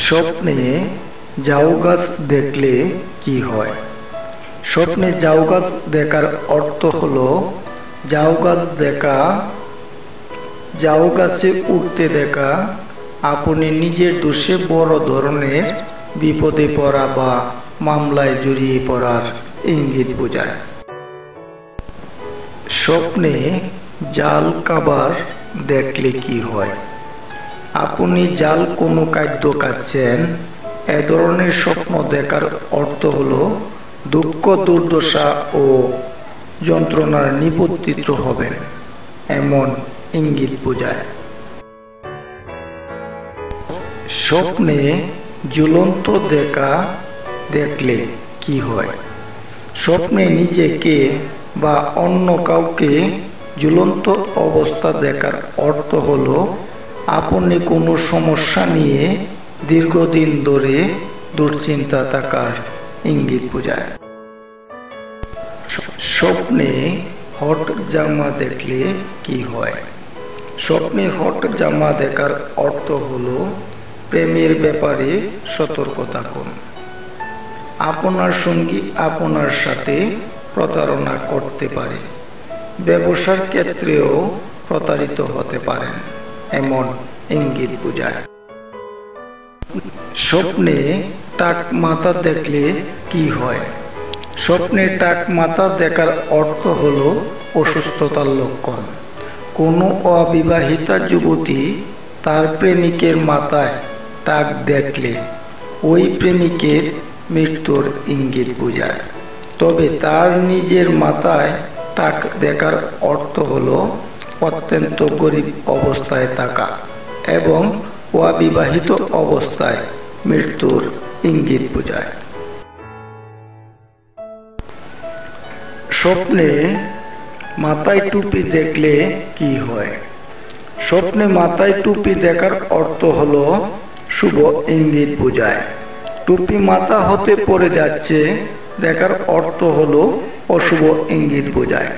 স্বপ্নে ঝাউ গাছ দেখলে কি হয়? স্বপ্নে ঝাউ গাছ দেখার অর্থ হলো ঝাউ গাছ দেখা, ঝাউ গাছে উঠতে দেখা, আপনি নিজের দোষে বড় ধরনের বিপদে পড়া বা মামলায় জড়িয়ে পড়ার ইঙ্গিত বোঝায়। স্বপ্নে জাল খাবার দেখলে কি হয়? আপনি জাল কোনো খাদ্য খাচ্ছেন, এ ধরনের স্বপ্ন দেখার অর্থ হলো দুঃখ, দুর্দশা ও যন্ত্রণার নিপতিত হবেন এমন ইঙ্গিত বোঝায়। স্বপ্নে ঝুলন্ত দেখা দেখলে কি হয়? স্বপ্নে নিজেকে বা অন্য কাউকে ঝুলন্ত অবস্থা দেখার অর্থ হলো আপনি কোনো সমস্যা নিয়ে দীর্ঘদিন ধরে দুশ্চিন্তা থাকার ইঙ্গিত বোঝায়। স্বপ্নে হট জামা দেখলে কি হয়? স্বপ্নে হট জামা দেখার অর্থ হলো প্রেমের ব্যাপারে সতর্ক থাকুন। আপনার সঙ্গী আপনার সাথে প্রতারণা করতে পারে, ব্যবসার ক্ষেত্রেও প্রতারিত হতে পারেন এমন ইঙ্গিত বোঝায়। স্বপ্নে টাক মাথা দেখলে কি হয়? স্বপ্নে টাক মাথা দেখার অর্থ হলো অসুস্থতার লক্ষণ। কোনো অবিবাহিতা যুবতী তার প্রেমিকের মাথায় টাক দেখলে ওই প্রেমিকের মৃত্যুর ইঙ্গিত বোঝায়। তবে তার নিজের মাথায় টাক দেখার অর্থ হলো অত্যন্ত গরিব অবস্থায় থাকা এবং অবিবাহিত অবস্থায় মৃত্যুর ইঙ্গিত বোঝায়। স্বপ্নে মাথায় টুপি দেখলে কি হয়? স্বপ্নে মাথায় টুপি দেখার অর্থ হলো শুভ ইঙ্গিত বোঝায়। টুপি মাথা হতে পড়ে যাচ্ছে দেখার অর্থ হলো অশুভ ইঙ্গিত বোঝায়।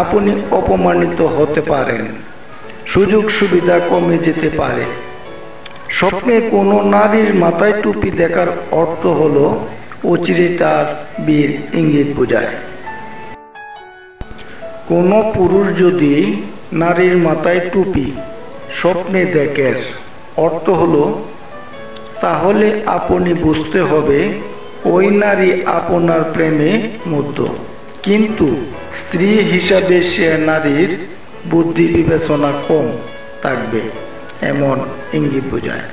আপনি অপমানিত হতে পারেন, সুযোগ সুবিধা কমে যেতে পারে। স্বপ্নে কোনো নারীর মাথায় টুপি দেখার অর্থ হলো অচিরে তার বীর ইঙ্গিত বোঝায়। কোনো পুরুষ যদি নারীর মাথায় টুপি স্বপ্নে দেখেন, অর্থ হলো তাহলে আপনি বুঝতে হবে ওই নারী আপনার প্রেমে মুগ্ধ, কিন্তু স্ত্রী হিসাবে সে নারীর বুদ্ধি বিবেচনা কম থাকবে এমন ইঙ্গিত বোঝায়।